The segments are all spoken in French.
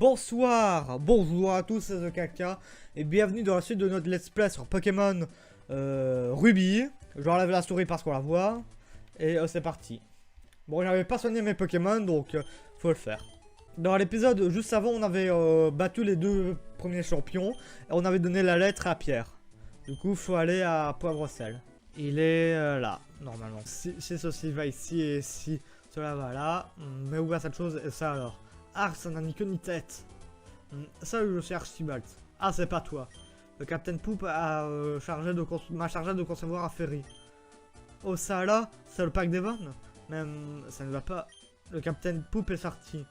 Bonsoir, bonjour à tous, c'est The Kaka et bienvenue dans la suite de notre let's play sur Pokémon Ruby. J'enlève la souris parce qu'on la voit et c'est parti. Bon, j'avais pas soigné mes Pokémon donc faut le faire. Dans l'épisode juste avant, on avait battu les deux premiers champions et on avait donné la lettre à Pierre. Du coup, faut aller à Poivre-Sel. Il est là, normalement. Si ceci va ici et si cela va là, mais où va cette chose et ça alors? Ah, ça n'a ni queue ni tête. Ça, je suis Archibald. Ah, c'est pas toi. Le Captain Poop a m'a chargé de concevoir un ferry. Oh, ça là, c'est le pack Devon? Même, ça ne va pas. Le Captain Poop est sorti.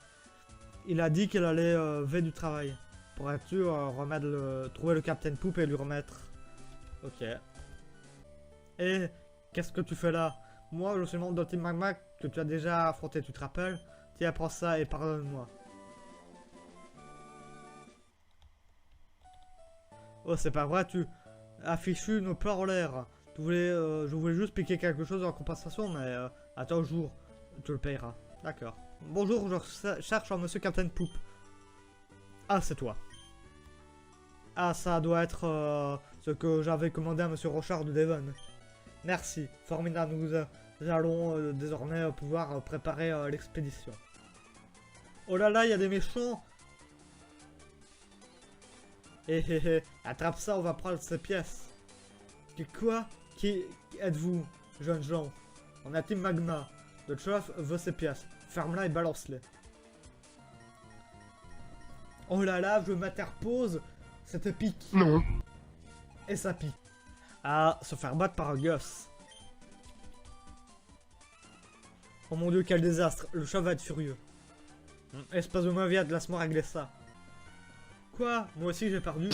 Il a dit qu'il allait faire du travail. Pourrais-tu trouver le Captain Poop et lui remettre? Ok. Et qu'est-ce que tu fais là? Moi, je suis membre de Team Magma que tu as déjà affronté, tu te rappelles? Tiens, prends ça et pardonne-moi. Oh, c'est pas vrai, tu as fichu nos pleurs en l'air. Je voulais juste piquer quelque chose en compensation, mais attends un jour, tu le payeras. D'accord. Bonjour, je cherche un monsieur Captain Poop. Ah, c'est toi. Ah, ça doit être ce que j'avais commandé à monsieur Rochard de Devon. Merci, formidable, nous allons désormais pouvoir préparer l'expédition. Oh là là, il y a des méchants. Attrape ça, on va prendre ces pièces. Quoi? Qui êtes-vous, jeunes gens? On a Team Magma. Le chef veut ses pièces. Ferme-la et balance-les. Oh là là, je m'interpose. Ça te pique. Non. Et ça pique. Ah, se faire battre par un gosse. Oh mon dieu, quel désastre. Le chat va être furieux. Espèce de mauvais, laisse-moi régler ça. Quoi? Moi aussi j'ai perdu.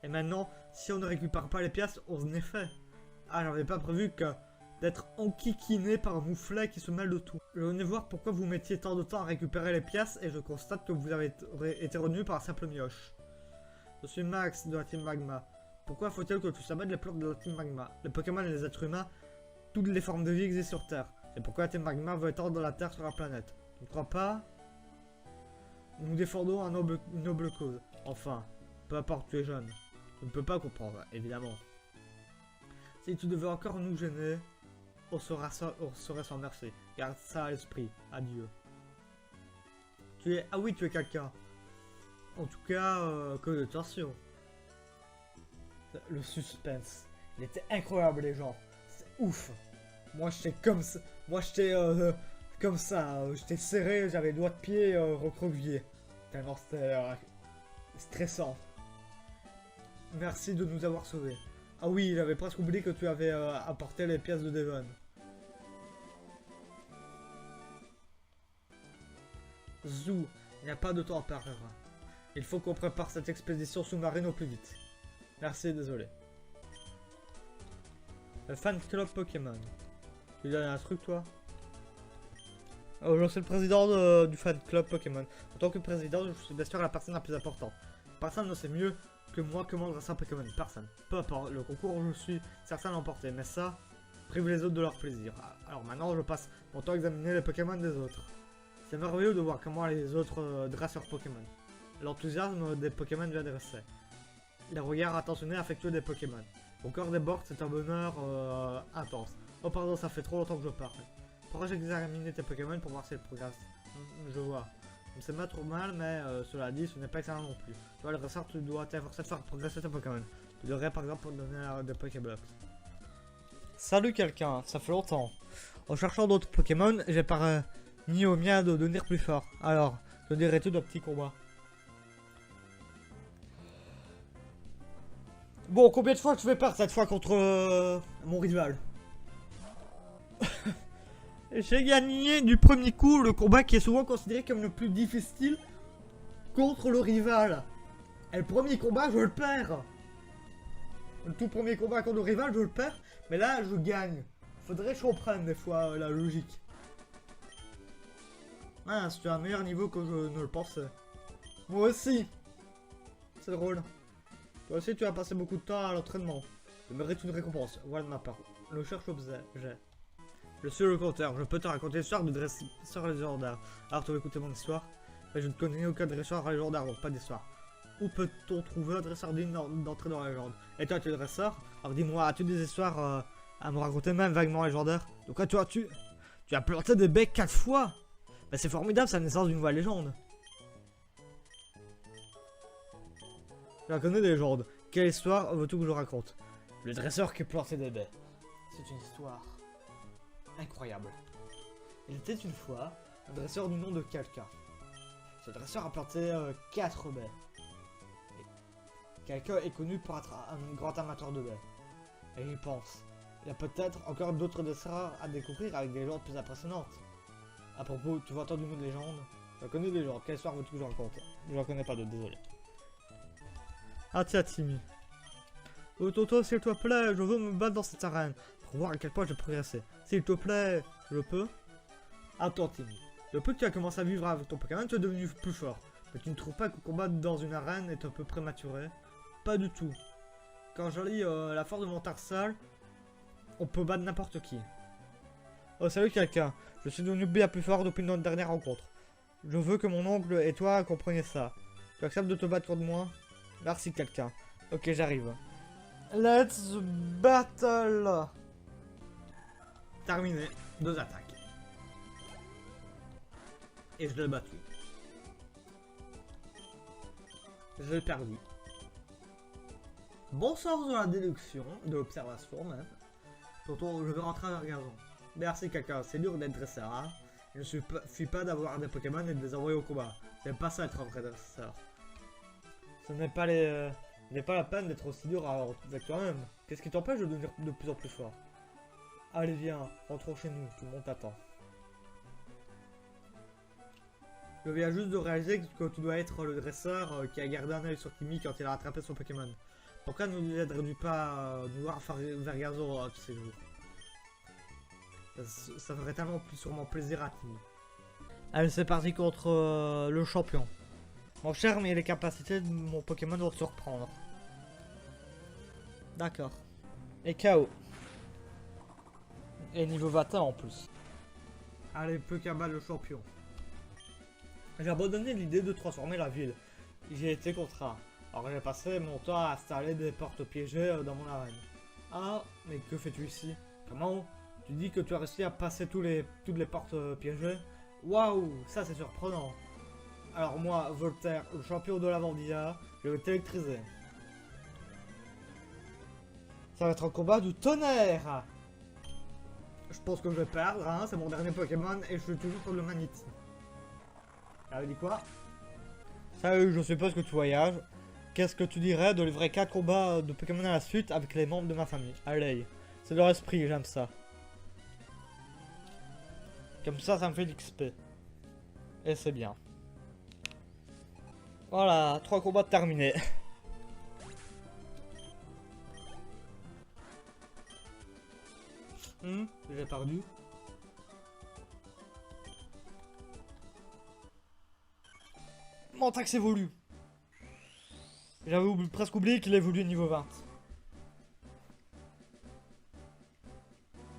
Et maintenant, si on ne récupère pas les pièces, on est fait. Ah, j'avais pas prévu que d'être enquiquiné par un mouflet qui se mêle de tout. Je venais voir pourquoi vous mettiez tant de temps à récupérer les pièces et je constate que vous avez été retenu par un simple mioche. Je suis Max de la Team Magma. Pourquoi faut-il que tu sabotes les plantes de la Team Magma? Les Pokémon et les êtres humains, toutes les formes de vie existent sur Terre. C'est pourquoi la Team Magma veut étendre la Terre sur la planète. Tu ne crois pas? Nous défendons une noble cause. Enfin, peu importe, tu es jeune. Tu ne peux pas comprendre, évidemment. Si tu devais encore nous gêner, on serait sans merci. Garde ça à l'esprit. Adieu. Tu es... Ah oui, tu es quelqu'un. En tout cas, que de tension. Le suspense. Il était incroyable, les gens. C'est ouf. Moi, j'étais comme ça. Moi, j'étais comme ça. J'étais serré, j'avais les doigts de pied recroquevillés. Tellement c'était stressant. Merci de nous avoir sauvés. Ah oui, j'avais presque oublié que tu avais apporté les pièces de Devon. Zou, il n'y a pas de temps à perdre. Il faut qu'on prépare cette expédition sous-marine au plus vite. Merci, désolé. Le fan club Pokémon. Tu donnes un truc, toi? Je suis le président du fan club Pokémon. En tant que président, je suis bien sûr la personne la plus importante. Personne ne sait mieux que moi comment dresser un Pokémon. Personne. Peu importe le concours où je suis certain d'emporter. Mais ça, prive les autres de leur plaisir. Alors maintenant, je passe mon temps à examiner les Pokémon des autres. C'est merveilleux de voir comment les autres dressent leurs Pokémon. L'enthousiasme des Pokémon vient dresser. Les regards attentionnés affectueux des Pokémon. Au corps des bords, c'est un bonheur intense. Oh pardon, ça fait trop longtemps que je parle. Pourrais-je examiner tes Pokémon pour voir si elles progressent? Je vois. C'est pas trop mal, mais cela dit, ce n'est pas excellent non plus. Tu vois, le dresseur, tu dois t'efforcer de faire progresser tes Pokémon. Tu devrais par exemple donner des Pokéblocks. Salut quelqu'un, ça fait longtemps. En cherchant d'autres Pokémon, j'ai mis au mien de devenir plus fort. Alors, que dirais-tu de petit combat? Bon, combien de fois je vais perdre cette fois contre mon rival? J'ai gagné du premier coup le combat qui est souvent considéré comme le plus difficile contre le rival. Et le premier combat, je le perds. Le tout premier combat contre le rival, je le perds. Mais là, je gagne. Faudrait que je comprenne des fois la logique. Ah, c'est un meilleur niveau que je ne le pensais. Moi aussi. C'est drôle. Toi aussi, tu as passé beaucoup de temps à l'entraînement. Je mérite une récompense. Voilà de ma part. Le cherche-objet. Je suis le conteur, je peux te raconter l'histoire de dresseur légendaire. Alors tu veux écouter mon histoire? Mais je ne connais aucun dresseur légendaire, donc pas d'histoire. Où peut-on trouver un dresseur digne d'entrer dans la légende? Et toi, tu es dresseur? Alors dis-moi, as-tu des histoires à me raconter, même vaguement légendaires? Donc quoi, tu as planté des becs 4 fois? Bah c'est formidable, c'est la naissance d'une nouvelle légende. Je la connais des légendes. Quelle histoire veux-tu que je raconte? Le dresseur qui plantait des baies. C'est une histoire incroyable. Il était une fois un dresseur du nom de quelqu'un. Ce dresseur a planté 4 baies. Quelqu'un est connu pour être un grand amateur de baies. Et il pense. Il y a peut-être encore d'autres dresseurs à découvrir avec des légendes plus impressionnantes. À propos, tu vas entendre une légende? Je connais des légendes. Quelle histoire veux-tu que je raconte? Je la connais pas d'autres, désolé. Ah tiens, Timmy. Toto, s'il te plaît, je veux me battre dans cette arène. Pour voir à quel point j'ai progressé. S'il te plaît, je peux? Attends, Timmy. Depuis que tu as commencé à vivre avec ton Pokémon, tu es devenu plus fort. Mais tu ne trouves pas que combattre dans une arène est un peu prématuré? Pas du tout. Quand je lis la force de mon Tarsal, on peut battre n'importe qui. Oh, salut quelqu'un. Je suis devenu bien plus fort depuis notre dernière rencontre. Je veux que mon oncle et toi compreniez ça. Tu acceptes de te battre contre moi? Merci quelqu'un. Ok, j'arrive. Let's battle. Terminé. 2 attaques. Et je l'ai battu. Je l'ai perdu. Bon sens de la déduction, de l'observation même. Tonton, je vais rentrer à Vergazon. Merci quelqu'un, c'est dur d'être dresseur, hein. Je ne suis pas d'avoir des Pokémon et de les envoyer au combat. C'est pas ça être un vrai dresseur. Ce n'est pas la peine d'être aussi dur avec toi-même. Qu'est-ce qui t'empêche de devenir de plus en plus fort? Allez viens, rentrons chez nous, tout le monde t'attend. Je viens juste de réaliser que tu dois être le dresseur qui a gardé un œil sur Timmy quand il a rattrapé son Pokémon. Pourquoi ne nous aiderais-tu pas à nous voir faire Vergazon tous ces jours? Ça ferait tellement plus sûrement plaisir à Timmy. Allez, c'est parti contre le champion. Mon cher, mais les capacités de mon Pokémon vont te surprendre. D'accord. Et KO. Et niveau 21 en plus. Allez, peu qu'à battre le champion. J'ai abandonné l'idée de transformer la ville. J'ai été contraint. Alors j'ai passé mon temps à installer des portes piégées dans mon arène. Ah, mais que fais-tu ici? Comment? Tu dis que tu as réussi à passer toutes les portes piégées? Waouh, ça c'est surprenant. Alors moi, Voltaire, le champion de la Vandia, je vais t'électriser. Ça va être un combat du tonnerre. Je pense que je vais perdre, hein, c'est mon dernier Pokémon et je suis toujours sur le magnétisme. Elle dit quoi? Salut, je suppose que tu voyages. Qu'est-ce que tu dirais de livrer 4 combats de Pokémon à la suite avec les membres de ma famille? Allez, c'est leur esprit, j'aime ça. Comme ça me fait l'XP. Et c'est bien. Voilà, 3 combats terminés. J'ai perdu. Mon taxe évolue. J'avais presque oublié qu'il évolue niveau 20.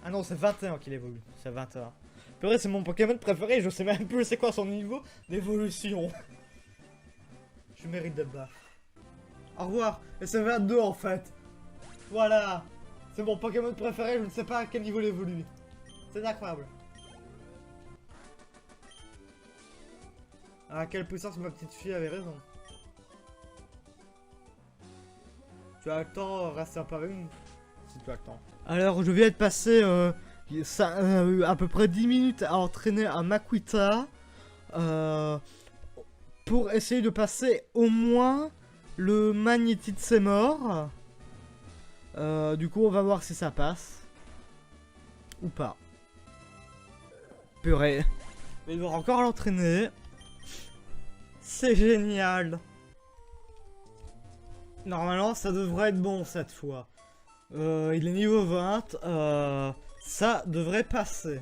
Ah non, c'est 21 qu'il évolue. C'est 21. Purée, c'est mon Pokémon préféré. Je sais même plus c'est quoi son niveau d'évolution. Je mérite d'être bas. Au revoir. Et c'est 22 en fait. Voilà. C'est mon Pokémon préféré. Je ne sais pas à quel niveau il évolue. C'est incroyable. À quelle puissance ma petite fille avait raison. Tu as le temps, reste un peu avec nous. Si tu as le temps. Alors, je viens de passer à peu près 10 minutes à entraîner un Makuita. Pour essayer de passer au moins le Magnétite c'est mort. Du coup, on va voir si ça passe. Ou pas. Purée. Mais il devra encore l'entraîner. C'est génial. Normalement, ça devrait être bon cette fois. Il est niveau 20. Ça devrait passer.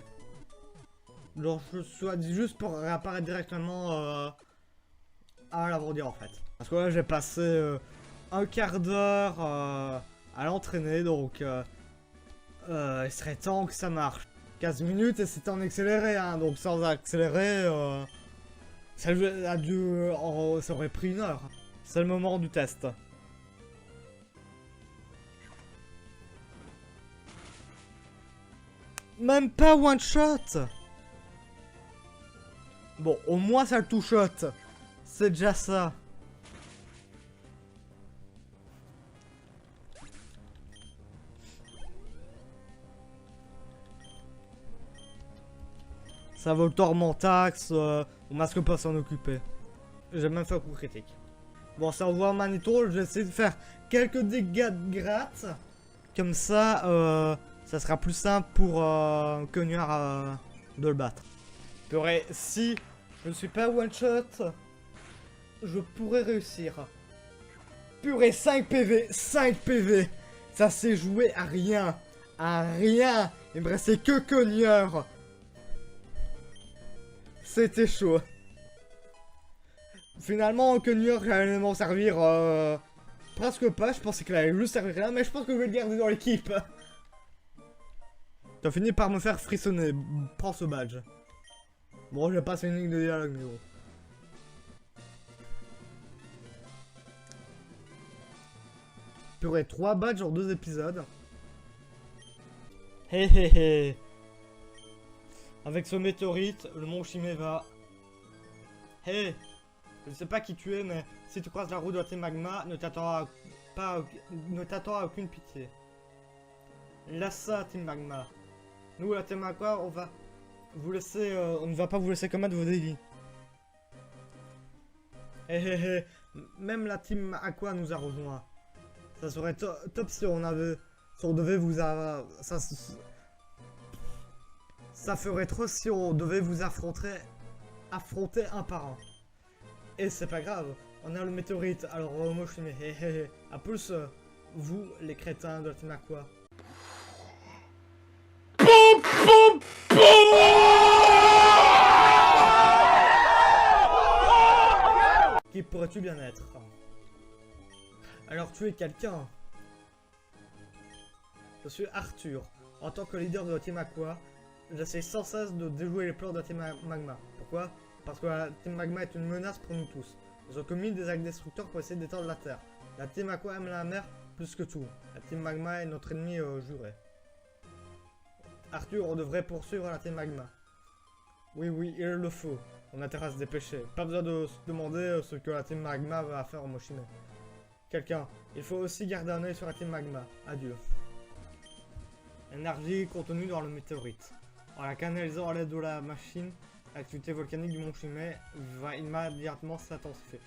Genre, je souhaite juste pour réapparaître directement à l'avenir en fait. Parce que là, j'ai passé un quart d'heure à l'entraîner, donc il serait temps que ça marche. 15 minutes et c'était en accéléré, hein, donc sans accélérer, Ça a dû... ça aurait pris 1 heure. C'est le moment du test. Même pas one shot. Bon, au moins ça le two shot. C'est déjà ça. Ça vaut le Tormentax, on masque pas s'en occuper. J'ai même fait un coup critique. Bon, ça envoie Magnéto, je vais essayer de faire quelques dégâts de gratte. Comme ça, ça sera plus simple pour Cognard de le battre. Purée, si je ne suis pas one shot, je pourrais réussir. Purée, 5 PV, 5 PV. Ça s'est joué à rien. À rien. Il me restait que Cognard. C'était chaud. Finalement, Cognard allait m'en servir presque pas. Je pensais qu'il allait juste servir là, mais je pense que je vais le garder dans l'équipe. T'as fini par me faire frissonner. Prends ce badge. Bon, je passe une ligne de dialogue, mais bon. Purée, 3 badges en 2 épisodes. Hé hé hé. Avec ce météorite, le mont Chimé va... Hé, je ne sais pas qui tu es, mais si tu croises la route de la Team Magma, ne t'attends à aucune pitié. Laisse ça, Team Magma. Nous, la Team Magma, on va vous laisser... on ne va pas vous laisser commettre vos délits. Hé hé hé, même la Team Aqua nous a rejoint. Ça serait top si on avait... Si on devait vous... Ça ferait trop si on devait vous affronter un par un. Et c'est pas grave, on a le météorite, alors moi je suis mais hé hé hé. À plus, vous les crétins de la Team Aqua. Qui pourrais-tu bien être? Alors tu es quelqu'un. Je suis Arthur. En tant que leader de la Team Aqua, j'essaie sans cesse de déjouer les plans de la Team Magma. Pourquoi? Parce que la Team Magma est une menace pour nous tous. Ils ont commis des actes destructeurs pour essayer d'éteindre la Terre. La Team Aqua aime la mer plus que tout. La Team Magma est notre ennemi juré. Arthur, on devrait poursuivre la Team Magma. Oui, oui, il le faut. On a intérêt à se dépêcher. Pas besoin de se demander ce que la Team Magma va faire en Moshime. Quelqu'un, il faut aussi garder un œil sur la Team Magma. Adieu. Énergie contenue dans le météorite. En la canalisant à l'aide de la machine, l'activité volcanique du mont Chimay va immédiatement s'intensifier.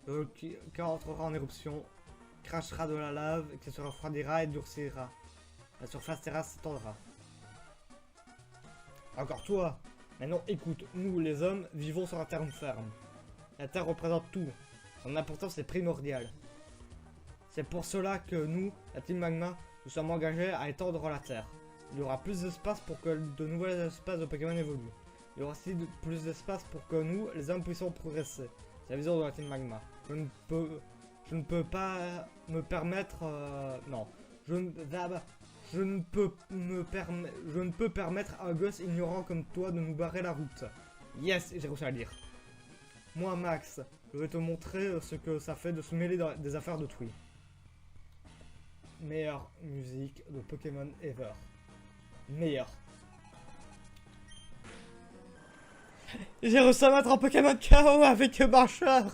Le volcan entrera en éruption, crachera de la lave qui se refroidira et durcira. La surface terrestre s'étendra. Encore toi. Maintenant écoute, nous les hommes vivons sur la terre ferme. La terre représente tout. Son importance est primordiale. C'est pour cela que nous, la Team Magma, nous sommes engagés à étendre la terre. Il y aura plus d'espace pour que de nouvelles espèces de Pokémon évoluent. Il y aura aussi plus d'espace pour que nous, les hommes, puissions progresser. C'est la vision de la Team Magma. Je ne peux pas me permettre... non. Je ne peux permettre à un gosse ignorant comme toi de nous barrer la route. Yes, j'ai réussi à lire. Moi, Max, je vais te montrer ce que ça fait de se mêler dans des affaires d'autrui. Meilleure musique de Pokémon ever. Meilleur. J'ai réussi à mettre un Pokémon KO avec Marcheur.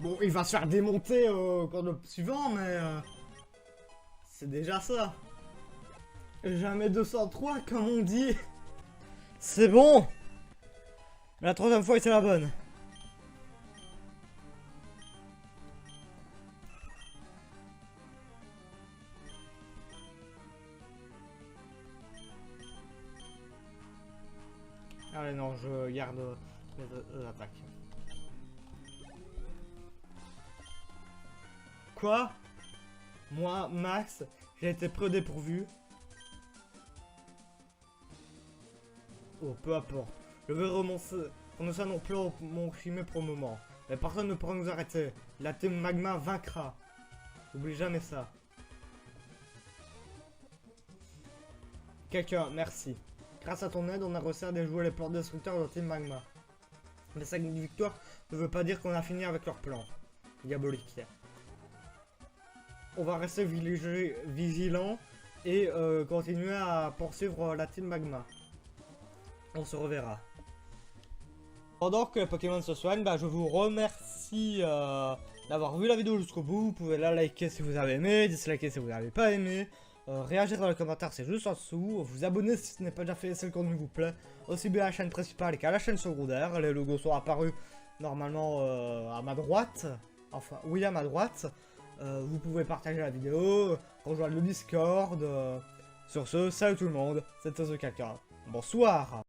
Bon, il va se faire démonter au cours de suivant, mais... c'est déjà ça. Jamais 203, comme on dit. C'est bon. La troisième fois, c'est la bonne. Allez, non, je garde les attaques. Quoi? Moi, Max, j'ai été pris au dépourvu. Oh, peu importe. Je vais renoncer non plus mon Chimé pour le moment. Mais personne ne pourra nous arrêter. La Team Magma vaincra. N'oublie jamais ça. Quelqu'un, merci. Grâce à ton aide, on a réussi à déjouer les plans destructeurs de Team Magma. Mais cette victoire ne veut pas dire qu'on a fini avec leur plan diabolique. On va rester vigilant et continuer à poursuivre la Team Magma. On se reverra. Pendant que les Pokémon se soignent, bah, je vous remercie d'avoir vu la vidéo jusqu'au bout. Vous pouvez la liker si vous avez aimé, disliker si vous n'avez pas aimé. Réagir dans les commentaires, c'est juste en dessous. Vous abonner si ce n'est pas déjà fait, si le contenu vous plaît. Aussi bien à la chaîne principale qu'à la chaîne secondaire. Les logos sont apparus normalement à ma droite. Enfin, oui, à ma droite. Vous pouvez partager la vidéo, rejoindre le Discord. Sur ce, salut tout le monde, c'était TheCaca. Bonsoir.